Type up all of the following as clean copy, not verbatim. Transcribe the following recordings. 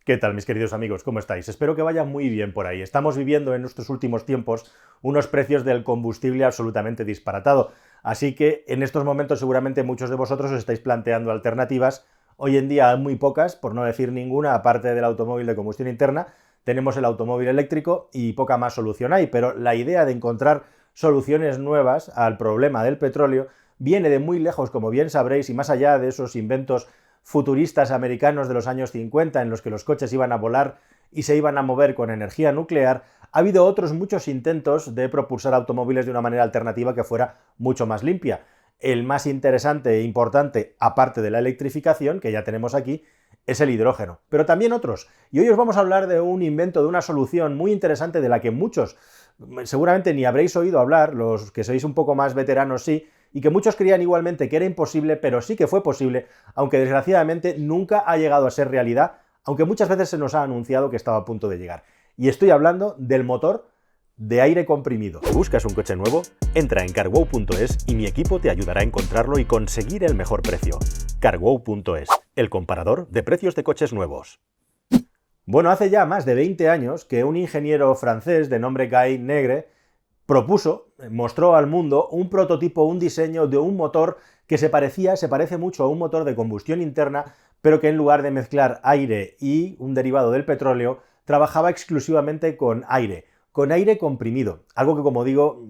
¿Qué tal, mis queridos amigos? ¿Cómo estáis? Espero que vaya muy bien por ahí. Estamos viviendo en estos últimos tiempos unos precios del combustible absolutamente disparatados. Así que en estos momentos seguramente muchos de vosotros os estáis planteando alternativas. Hoy en día hay muy pocas, por no decir ninguna, aparte del automóvil de combustión interna. Tenemos el automóvil eléctrico y poca más solución hay, pero la idea de encontrar soluciones nuevas al problema del petróleo viene de muy lejos, como bien sabréis, y más allá de esos inventos futuristas americanos de los años 50 en los que los coches iban a volar y se iban a mover con energía nuclear, ha habido otros muchos intentos de propulsar automóviles de una manera alternativa que fuera mucho más limpia. El más interesante e importante, aparte de la electrificación, que ya tenemos aquí, es el hidrógeno, pero también otros. Y hoy os vamos a hablar de un invento, de una solución muy interesante de la que muchos seguramente ni habréis oído hablar, los que sois un poco más veteranos sí, y que muchos creían igualmente que era imposible, pero sí que fue posible, aunque desgraciadamente nunca ha llegado a ser realidad, aunque muchas veces se nos ha anunciado que estaba a punto de llegar. Y estoy hablando del motor de aire comprimido. ¿Buscas un coche nuevo? Entra en carwow.es y mi equipo te ayudará a encontrarlo y conseguir el mejor precio. Carwow.es, el comparador de precios de coches nuevos. Bueno, hace ya más de 20 años que un ingeniero francés de nombre Guy Negre mostró al mundo un prototipo, un diseño de un motor que se parece mucho a un motor de combustión interna, pero que en lugar de mezclar aire y un derivado del petróleo, trabajaba exclusivamente con aire comprimido, algo que, como digo,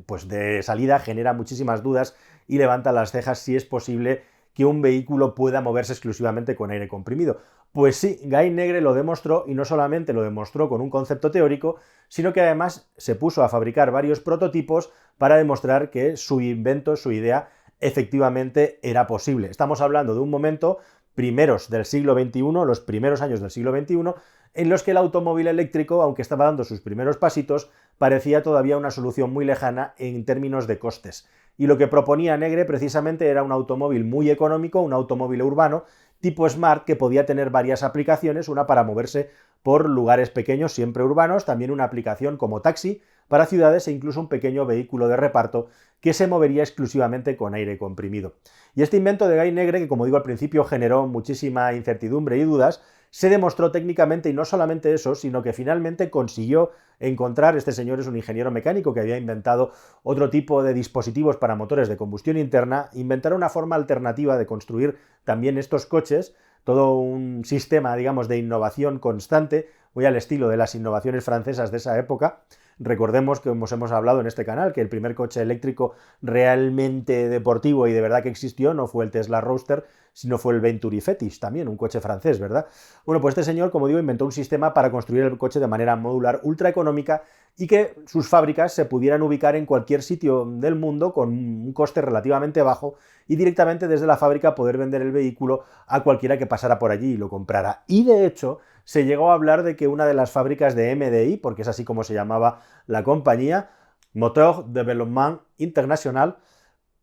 pues de salida genera muchísimas dudas y levanta las cejas si es posible que un vehículo pueda moverse exclusivamente con aire comprimido. Pues sí, Guy Negre lo demostró, y no solamente lo demostró con un concepto teórico, sino que además se puso a fabricar varios prototipos para demostrar que su invento, su idea, efectivamente era posible. Estamos hablando de un momento, primeros del siglo XXI, los primeros años del siglo XXI, en los que el automóvil eléctrico, aunque estaba dando sus primeros pasitos, parecía todavía una solución muy lejana en términos de costes. Y lo que proponía Negre precisamente era un automóvil muy económico, un automóvil urbano, tipo Smart, que podía tener varias aplicaciones, una para moverse por lugares pequeños, siempre urbanos, también una aplicación como taxi para ciudades e incluso un pequeño vehículo de reparto que se movería exclusivamente con aire comprimido. Y este invento de Guy Negre, que como digo al principio generó muchísima incertidumbre y dudas, se demostró técnicamente, y no solamente eso, sino que finalmente consiguió encontrar, este señor es un ingeniero mecánico que había inventado otro tipo de dispositivos para motores de combustión interna, inventar una forma alternativa de construir también estos coches, todo un sistema, digamos, de innovación constante, muy al estilo de las innovaciones francesas de esa época. Recordemos que hemos hablado en este canal que el primer coche eléctrico realmente deportivo y de verdad que existió no fue el Tesla Roadster, sino fue el Venturi Fetish, también un coche francés, ¿verdad? Bueno, pues este señor, como digo, inventó un sistema para construir el coche de manera modular ultra económica y que sus fábricas se pudieran ubicar en cualquier sitio del mundo con un coste relativamente bajo y directamente desde la fábrica poder vender el vehículo a cualquiera que pasara por allí y lo comprara. Y de hecho, se llegó a hablar de que una de las fábricas de MDI, porque es así como se llamaba la compañía, Moteur Développement International,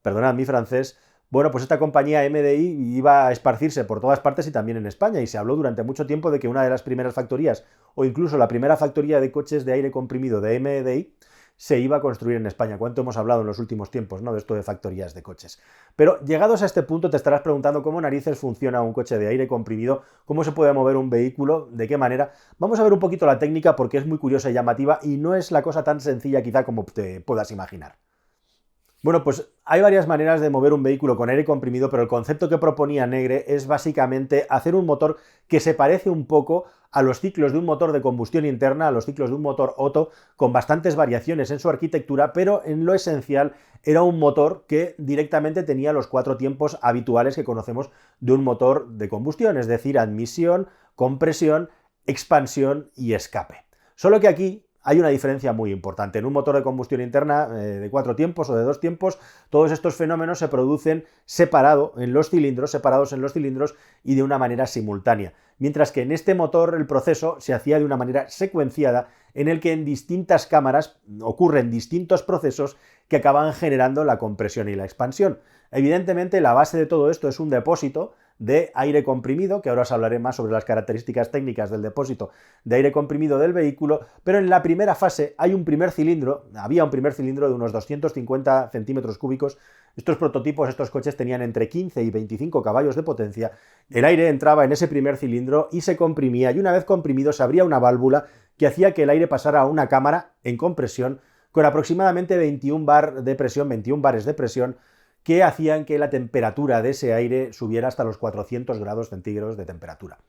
perdonad mi francés, bueno, pues esta compañía MDI iba a esparcirse por todas partes y también en España, y se habló durante mucho tiempo de que una de las primeras factorías, o incluso la primera factoría de coches de aire comprimido de MDI, se iba a construir en España. ¿Cuánto hemos hablado en los últimos tiempos, ¿no?, de esto de factorías de coches? Pero llegados a este punto te estarás preguntando cómo narices funciona un coche de aire comprimido, cómo se puede mover un vehículo, de qué manera. Vamos a ver un poquito la técnica porque es muy curiosa y llamativa y no es la cosa tan sencilla quizá como te puedas imaginar. Bueno, pues hay varias maneras de mover un vehículo con aire comprimido, pero el concepto que proponía Negre es básicamente hacer un motor que se parece un poco a los ciclos de un motor de combustión interna, a los ciclos de un motor Otto, con bastantes variaciones en su arquitectura, pero en lo esencial era un motor que directamente tenía los 4 tiempos habituales que conocemos de un motor de combustión, es decir, admisión, compresión, expansión y escape. Solo que aquí hay una diferencia muy importante. En un motor de combustión interna de 4 tiempos o de 2 tiempos, todos estos fenómenos se producen separados en los cilindros y de una manera simultánea. Mientras que en este motor el proceso se hacía de una manera secuenciada, en el que en distintas cámaras ocurren distintos procesos que acaban generando la compresión y la expansión. Evidentemente, la base de todo esto es un depósito de aire comprimido, que ahora os hablaré más sobre las características técnicas del depósito de aire comprimido del vehículo, pero en la primera fase había un primer cilindro de unos 250 centímetros cúbicos. Estos prototipos, estos coches tenían entre 15 y 25 caballos de potencia. El aire entraba en ese primer cilindro y se comprimía, y una vez comprimido se abría una válvula que hacía que el aire pasara a una cámara en compresión con aproximadamente 21 bares de presión, que hacían que la temperatura de ese aire subiera hasta los 400 grados centígrados de temperatura.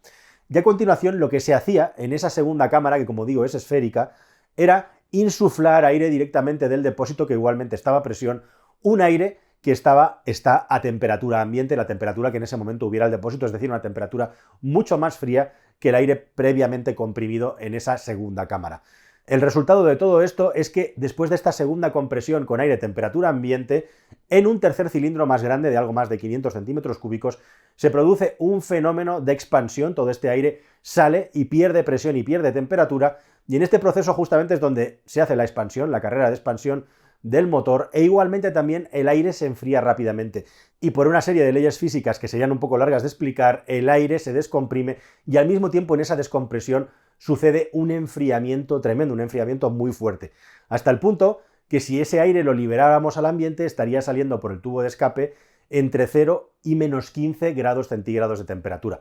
Y a continuación, lo que se hacía en esa segunda cámara, que como digo es esférica, era insuflar aire directamente del depósito, que igualmente estaba a presión, un aire que está a temperatura ambiente, la temperatura que en ese momento hubiera el depósito, es decir, una temperatura mucho más fría que el aire previamente comprimido en esa segunda cámara. El resultado de todo esto es que después de esta segunda compresión con aire a temperatura ambiente, en un tercer cilindro más grande de algo más de 500 centímetros cúbicos, se produce un fenómeno de expansión. Todo este aire sale y pierde presión y pierde temperatura, y en este proceso justamente es donde se hace la expansión, la carrera de expansión del motor, e igualmente también el aire se enfría rápidamente. Y por una serie de leyes físicas que serían un poco largas de explicar, el aire se descomprime y al mismo tiempo en esa descompresión sucede un enfriamiento tremendo, un enfriamiento muy fuerte, hasta el punto que si ese aire lo liberáramos al ambiente estaría saliendo por el tubo de escape entre 0 y menos 15 grados centígrados de temperatura.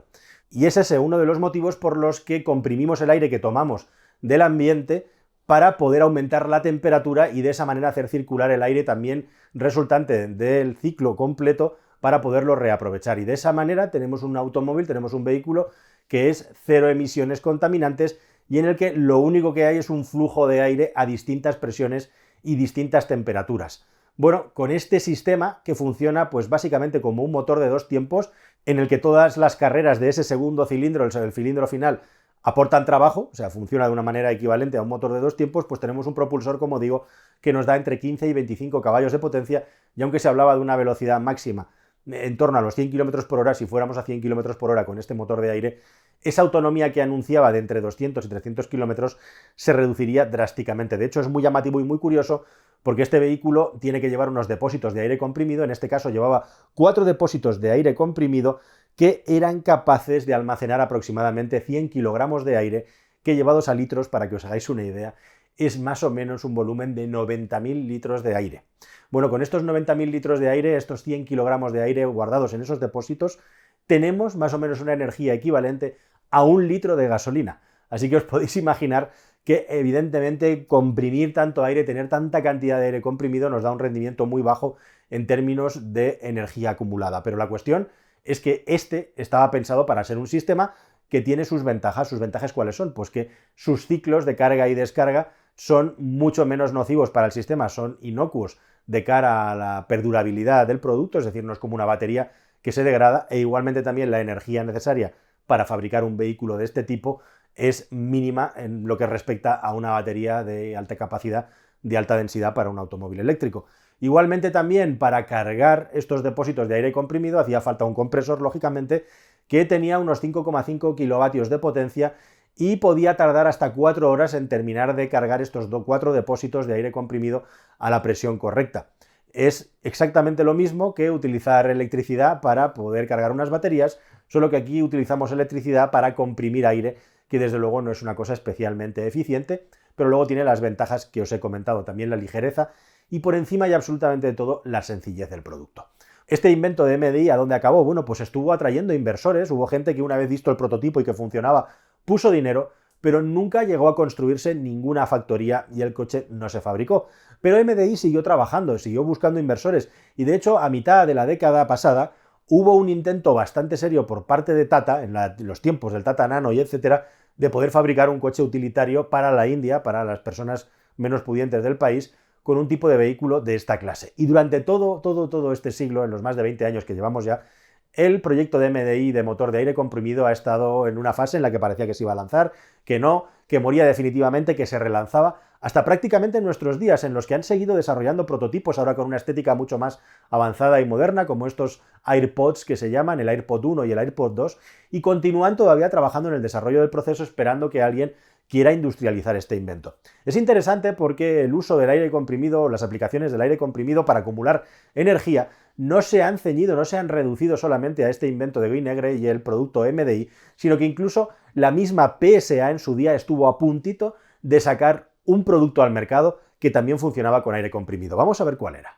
Y ese es uno de los motivos por los que comprimimos el aire que tomamos del ambiente para poder aumentar la temperatura y de esa manera hacer circular el aire también resultante del ciclo completo para poderlo reaprovechar. Y de esa manera tenemos un automóvil, tenemos un vehículo que es cero emisiones contaminantes y en el que lo único que hay es un flujo de aire a distintas presiones y distintas temperaturas. Bueno, con este sistema que funciona pues básicamente como un motor de dos tiempos, en el que todas las carreras de ese segundo cilindro, el cilindro final, aportan trabajo, o sea, funciona de una manera equivalente a un motor de dos tiempos, pues tenemos un propulsor, como digo, que nos da entre 15 y 25 caballos de potencia, y aunque se hablaba de una velocidad máxima en torno a los 100 km por hora, si fuéramos a 100 km por hora con este motor de aire, esa autonomía que anunciaba de entre 200 y 300 km se reduciría drásticamente. De hecho, es muy llamativo y muy curioso porque este vehículo tiene que llevar unos depósitos de aire comprimido. En este caso llevaba 4 depósitos de aire comprimido que eran capaces de almacenar aproximadamente 100 kilogramos de aire, que llevados a litros, para que os hagáis una idea, es más o menos un volumen de 90.000 litros de aire. Bueno, con estos 90.000 litros de aire, estos 100 kilogramos de aire guardados en esos depósitos, tenemos más o menos una energía equivalente a 1 litro de gasolina. Así que os podéis imaginar que evidentemente comprimir tanto aire, tener tanta cantidad de aire comprimido nos da un rendimiento muy bajo en términos de energía acumulada. Pero la cuestión es que este estaba pensado para ser un sistema que tiene sus ventajas. ¿Sus ventajas cuáles son? Pues que sus ciclos de carga y descarga son mucho menos nocivos para el sistema, son inocuos de cara a la perdurabilidad del producto, es decir, no es como una batería que se degrada, e igualmente también la energía necesaria para fabricar un vehículo de este tipo es mínima en lo que respecta a una batería de alta capacidad, de alta densidad para un automóvil eléctrico. Igualmente también para cargar estos depósitos de aire comprimido hacía falta un compresor, lógicamente, que tenía unos 5,5 kilovatios de potencia y podía tardar hasta 4 horas en terminar de cargar estos 4 depósitos de aire comprimido a la presión correcta. Es exactamente lo mismo que utilizar electricidad para poder cargar unas baterías, solo que aquí utilizamos electricidad para comprimir aire, que desde luego no es una cosa especialmente eficiente, pero luego tiene las ventajas que os he comentado, también la ligereza y por encima y absolutamente de todo la sencillez del producto. Este invento de MDI, ¿a dónde acabó? Bueno, pues estuvo atrayendo inversores, hubo gente que una vez visto el prototipo y que funcionaba, puso dinero, pero nunca llegó a construirse ninguna factoría y el coche no se fabricó. Pero MDI siguió trabajando, siguió buscando inversores y de hecho a mitad de la década pasada hubo un intento bastante serio por parte de Tata, en los tiempos del Tata Nano y etcétera, de poder fabricar un coche utilitario para la India, para las personas menos pudientes del país, con un tipo de vehículo de esta clase. Y durante todo este siglo, en los más de 20 años que llevamos ya, el proyecto de MDI de motor de aire comprimido ha estado en una fase en la que parecía que se iba a lanzar, que no, que moría definitivamente, que se relanzaba, hasta prácticamente en nuestros días, en los que han seguido desarrollando prototipos ahora con una estética mucho más avanzada y moderna, como estos AirPods que se llaman, el AirPod 1 y el AirPod 2, y continúan todavía trabajando en el desarrollo del proceso esperando que alguien quiera industrializar este invento. Es interesante porque el uso del aire comprimido, las aplicaciones del aire comprimido para acumular energía, no se han ceñido, no se han reducido solamente a este invento de Guy-Negre y el producto MDI, sino que incluso la misma PSA en su día estuvo a puntito de sacar un producto al mercado que también funcionaba con aire comprimido. Vamos a ver cuál era.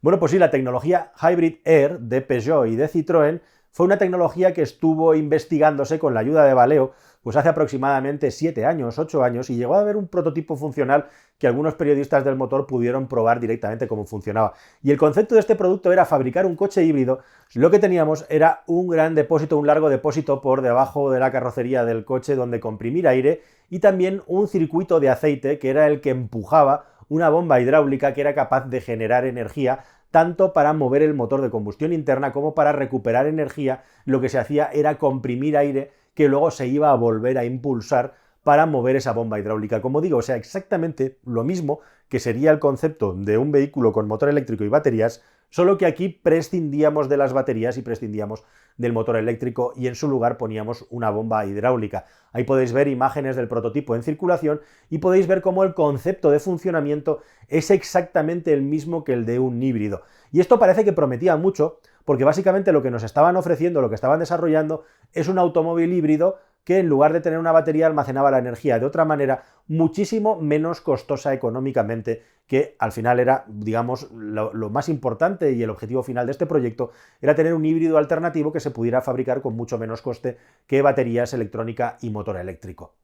Bueno, pues sí, la tecnología Hybrid Air de Peugeot y de Citroën fue una tecnología que estuvo investigándose con la ayuda de Valeo pues hace aproximadamente 7 años, 8 años, y llegó a haber un prototipo funcional que algunos periodistas del motor pudieron probar directamente cómo funcionaba. Y el concepto de este producto era fabricar un coche híbrido. Lo que teníamos era un gran depósito, un largo depósito por debajo de la carrocería del coche donde comprimir aire y también un circuito de aceite que era el que empujaba una bomba hidráulica que era capaz de generar energía tanto para mover el motor de combustión interna como para recuperar energía. Lo que se hacía era comprimir aire que luego se iba a volver a impulsar para mover esa bomba hidráulica. Como digo, o sea, exactamente lo mismo que sería el concepto de un vehículo con motor eléctrico y baterías, solo que aquí prescindíamos de las baterías y prescindíamos del motor eléctrico y en su lugar poníamos una bomba hidráulica. Ahí podéis ver imágenes del prototipo en circulación y podéis ver cómo el concepto de funcionamiento es exactamente el mismo que el de un híbrido. Y esto parece que prometía mucho, porque básicamente lo que nos estaban ofreciendo, lo que estaban desarrollando, es un automóvil híbrido que en lugar de tener una batería almacenaba la energía de otra manera muchísimo menos costosa económicamente, que al final era, digamos, lo más importante y el objetivo final de este proyecto era tener un híbrido alternativo que se pudiera fabricar con mucho menos coste que baterías, electrónica y motor eléctrico.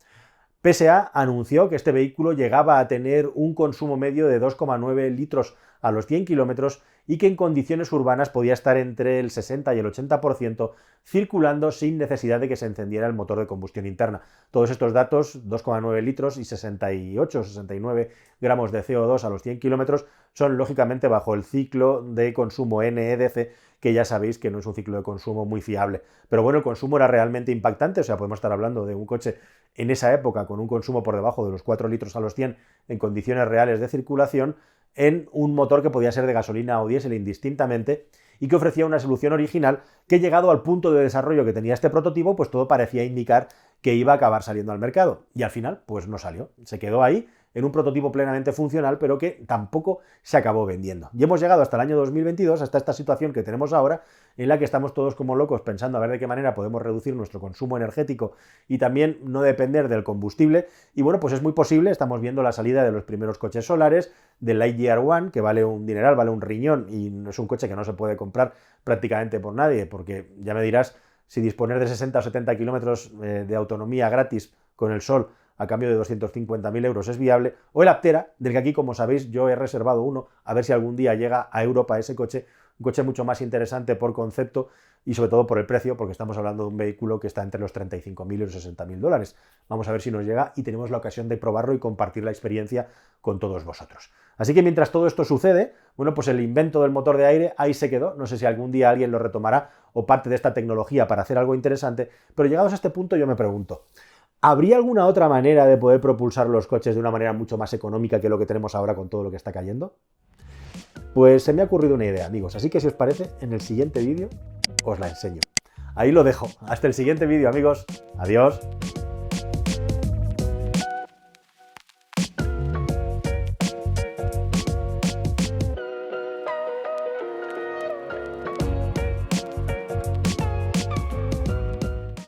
PSA anunció que este vehículo llegaba a tener un consumo medio de 2,9 litros a los 100 kilómetros y que en condiciones urbanas podía estar entre el 60 y el 80% circulando sin necesidad de que se encendiera el motor de combustión interna. Todos estos datos, 2,9 litros y 68 o 69 gramos de CO2 a los 100 kilómetros, son lógicamente bajo el ciclo de consumo NEDC, que ya sabéis que no es un ciclo de consumo muy fiable. Pero bueno, el consumo era realmente impactante, o sea, podemos estar hablando de un coche en esa época con un consumo por debajo de los 4 litros a los 100 en condiciones reales de circulación, en un motor que podía ser de gasolina o diésel indistintamente y que ofrecía una solución original que, llegado al punto de desarrollo que tenía este prototipo, pues todo parecía indicar que iba a acabar saliendo al mercado. Y al final, pues no salió. Se quedó ahí en un prototipo plenamente funcional, pero que tampoco se acabó vendiendo. Y hemos llegado hasta el año 2022, hasta esta situación que tenemos ahora, en la que estamos todos como locos pensando a ver de qué manera podemos reducir nuestro consumo energético y también no depender del combustible. Y bueno, pues es muy posible, estamos viendo la salida de los primeros coches solares, del Lightyear One, que vale un dineral, vale un riñón, y es un coche que no se puede comprar prácticamente por nadie, porque ya me dirás si disponer de 60 o 70 kilómetros de autonomía gratis con el sol a cambio de 250.000 euros es viable, o el Aptera, del que aquí, como sabéis, yo he reservado uno, a ver si algún día llega a Europa ese coche, un coche mucho más interesante por concepto y sobre todo por el precio, porque estamos hablando de un vehículo que está entre los 35.000 y los 60.000 dólares. Vamos a ver si nos llega y tenemos la ocasión de probarlo y compartir la experiencia con todos vosotros. Así que mientras todo esto sucede, bueno, pues el invento del motor de aire ahí se quedó. No sé si algún día alguien lo retomará o parte de esta tecnología para hacer algo interesante, pero llegados a este punto yo me pregunto, ¿habría alguna otra manera de poder propulsar los coches de una manera mucho más económica que lo que tenemos ahora con todo lo que está cayendo? Pues se me ha ocurrido una idea, amigos, así que si os parece, en el siguiente vídeo os la enseño. Ahí lo dejo. Hasta el siguiente vídeo, amigos. Adiós.